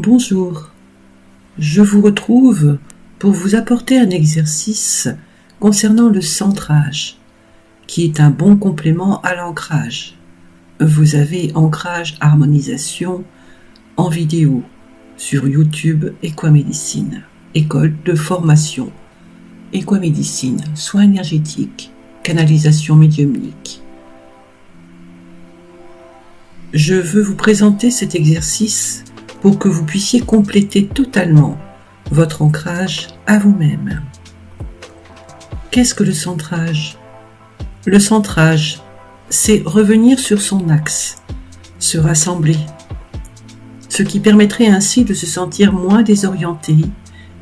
Bonjour, je vous retrouve pour vous apporter un exercice concernant le centrage, qui est un bon complément à l'ancrage. Vous avez ancrage harmonisation en vidéo sur YouTube Equamédicine, école de formation Equamédicine, soins énergétiques, canalisation médiumnique. Je veux vous présenter cet exercice pour que vous puissiez compléter totalement votre ancrage à vous-même. Qu'est-ce que le centrage ? Le centrage, c'est revenir sur son axe, se rassembler, ce qui permettrait ainsi de se sentir moins désorienté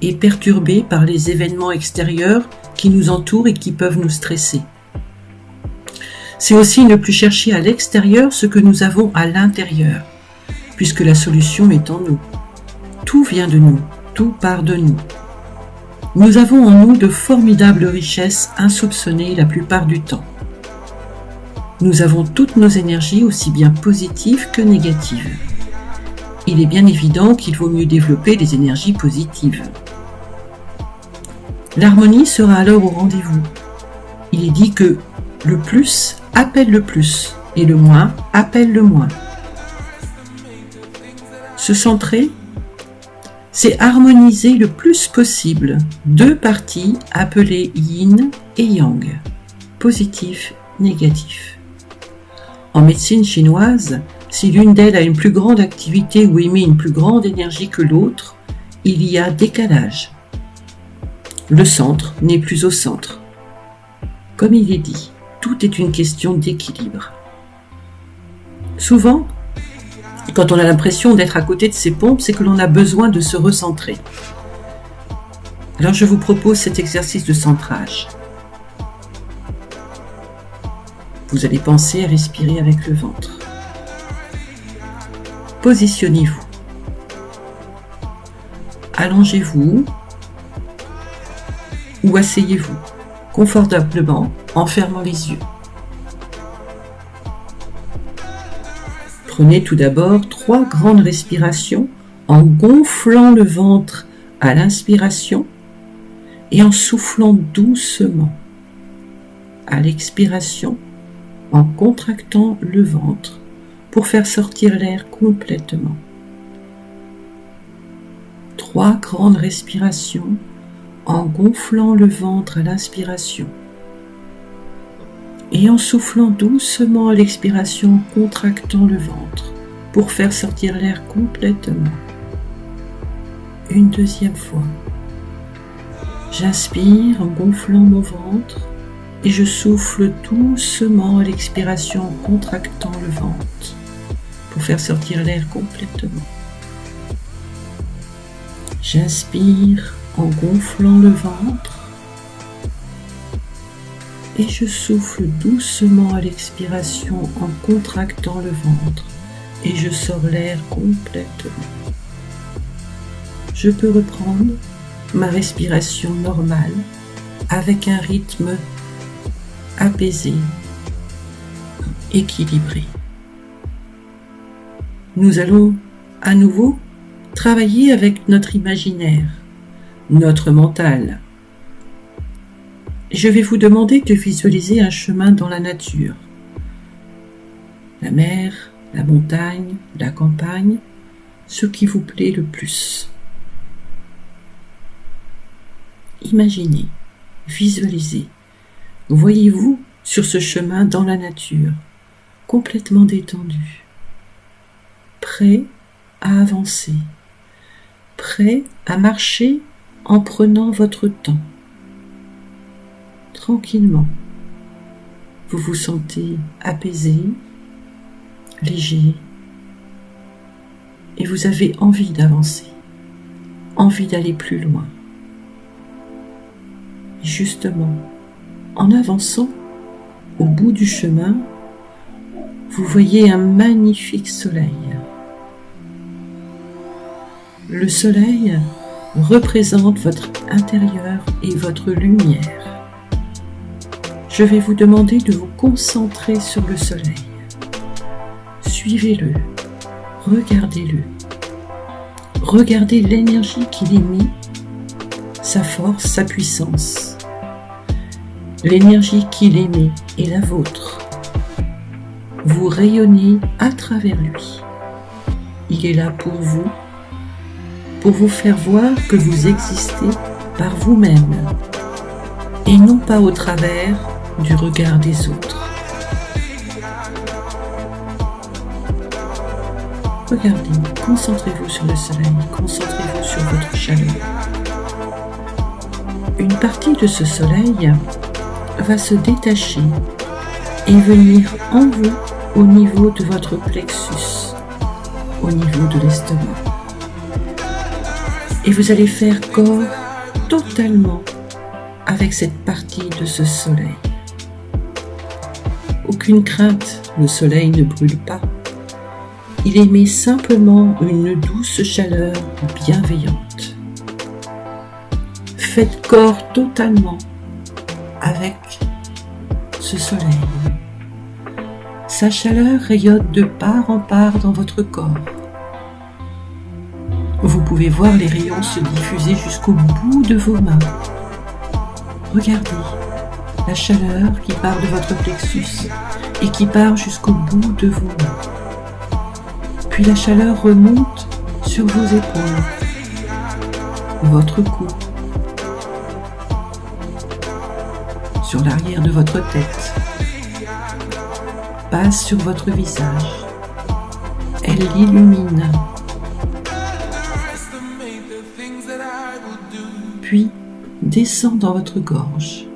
et perturbé par les événements extérieurs qui nous entourent et qui peuvent nous stresser. C'est aussi ne plus chercher à l'extérieur ce que nous avons à l'intérieur, puisque la solution est en nous. Tout vient de nous, tout part de nous. Nous avons en nous de formidables richesses insoupçonnées la plupart du temps. Nous avons toutes nos énergies aussi bien positives que négatives. Il est bien évident qu'il vaut mieux développer les énergies positives. L'harmonie sera alors au rendez-vous. Il est dit que le plus appelle le plus et le moins appelle le moins. Se centrer, c'est harmoniser le plus possible deux parties appelées yin et yang, positif, négatif. En médecine chinoise, si l'une d'elles a une plus grande activité ou émet une plus grande énergie que l'autre, il y a décalage. Le centre n'est plus au centre. Comme il est dit, tout est une question d'équilibre. Souvent, quand on a l'impression d'être à côté de ses pompes, c'est que l'on a besoin de se recentrer. Alors je vous propose cet exercice de centrage. Vous allez penser à respirer avec le ventre. Positionnez-vous. Allongez-vous ou asseyez-vous confortablement en fermant les yeux. Prenez tout d'abord 3 grandes respirations en gonflant le ventre à l'inspiration et en soufflant doucement à l'expiration en contractant le ventre pour faire sortir l'air complètement. 3 grandes respirations en gonflant le ventre à l'inspiration et en soufflant doucement à l'expiration en contractant le ventre pour faire sortir l'air complètement. Une deuxième fois. J'inspire en gonflant mon ventre et je souffle doucement à l'expiration en contractant le ventre pour faire sortir l'air complètement. J'inspire en gonflant le ventre et je souffle doucement à l'expiration en contractant le ventre et je sors l'air complètement. Je peux reprendre ma respiration normale avec un rythme apaisé, équilibré. Nous allons à nouveau travailler avec notre imaginaire, notre mental. Je vais vous demander de visualiser un chemin dans la nature. La mer, la montagne, la campagne, ce qui vous plaît le plus. Imaginez, visualisez. Voyez-vous sur ce chemin dans la nature, complètement détendu, prêt à avancer, prêt à marcher en prenant votre temps. Tranquillement, vous vous sentez apaisé, léger, et vous avez envie d'avancer, envie d'aller plus loin. Et justement, en avançant, au bout du chemin, vous voyez un magnifique soleil. Le soleil représente votre intérieur et votre lumière. Je vais vous demander de vous concentrer sur le soleil. Suivez-le, regardez-le. Regardez l'énergie qu'il émet, sa force, sa puissance. L'énergie qu'il émet est la vôtre. Vous rayonnez à travers lui. Il est là pour vous faire voir que vous existez par vous-même et non pas au travers du regard des autres. Regardez, concentrez-vous sur le soleil, concentrez-vous sur votre chaleur. Une partie de ce soleil va se détacher et venir en vous au niveau de votre plexus, au niveau de l'estomac. Et vous allez faire corps totalement avec cette partie de ce soleil. Aucune crainte, le soleil ne brûle pas. Il émet simplement une douce chaleur bienveillante. Faites corps totalement avec ce soleil. Sa chaleur rayonne de part en part dans votre corps. Vous pouvez voir les rayons se diffuser jusqu'au bout de vos mains. Regardez la chaleur qui part de votre plexus et qui part jusqu'au bout de vos mains. Puis la chaleur remonte sur vos épaules, votre cou, sur l'arrière de votre tête, passe sur votre visage. Elle l'illumine. Puis descend dans votre gorge,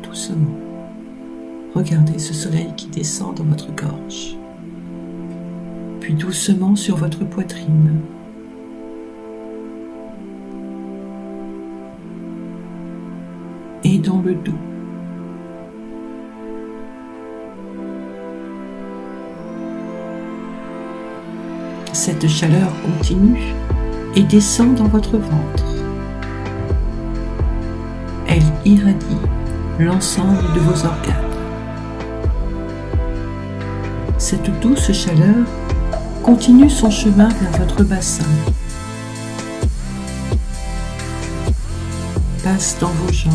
doucement. Regardez ce soleil qui descend dans votre gorge. Puis doucement sur votre poitrine. Et dans le dos. Cette chaleur continue et descend dans votre ventre. Elle irradie l'ensemble de vos organes. Cette douce chaleur continue son chemin vers votre bassin, passe dans vos jambes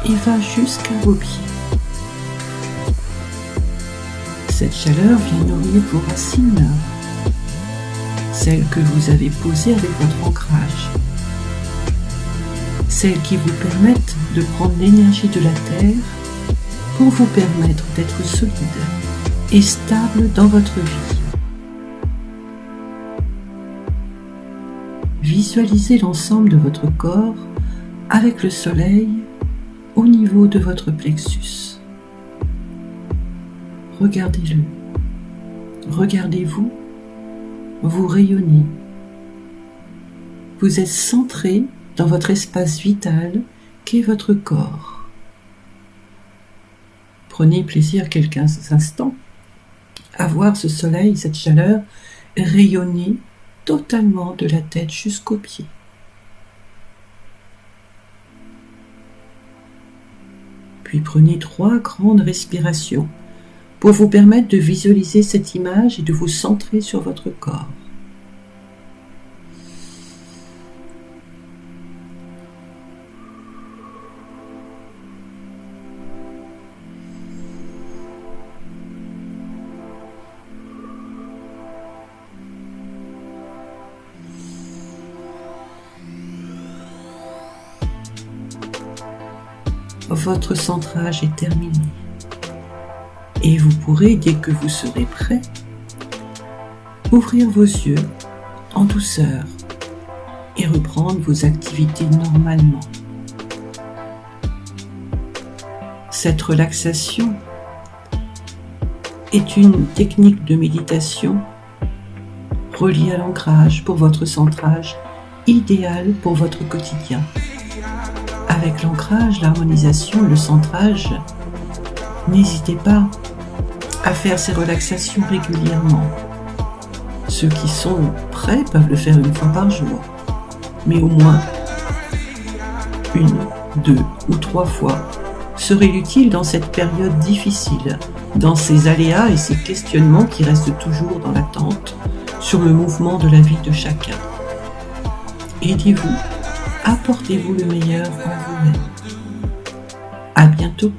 et va jusqu'à vos pieds. Cette chaleur vient nourrir vos racines, celles que vous avez posées avec votre ancrage, celles qui vous permettent de prendre l'énergie de la terre pour vous permettre d'être solide et stable dans votre vie. Visualisez l'ensemble de votre corps avec le soleil au niveau de votre plexus. Regardez-le. Regardez-vous. Vous rayonnez. Vous êtes centré dans votre espace vital qu'est votre corps. Prenez plaisir quelques instants à voir ce soleil, cette chaleur rayonner totalement de la tête jusqu'aux pieds. Puis prenez 3 grandes respirations pour vous permettre de visualiser cette image et de vous centrer sur votre corps. Votre centrage est terminé et vous pourrez, dès que vous serez prêt, ouvrir vos yeux en douceur et reprendre vos activités normalement. Cette relaxation est une technique de méditation reliée à l'ancrage pour votre centrage idéal pour votre quotidien. Avec l'ancrage, l'harmonisation et le centrage, n'hésitez pas à faire ces relaxations régulièrement. Ceux qui sont prêts peuvent le faire 1 fois par jour, mais au moins 1, 2 ou 3 fois serait utile dans cette période difficile, dans ces aléas et ces questionnements qui restent toujours dans l'attente sur le mouvement de la vie de chacun. Aidez-vous, apportez-vous le meilleur en vous-même. À bientôt.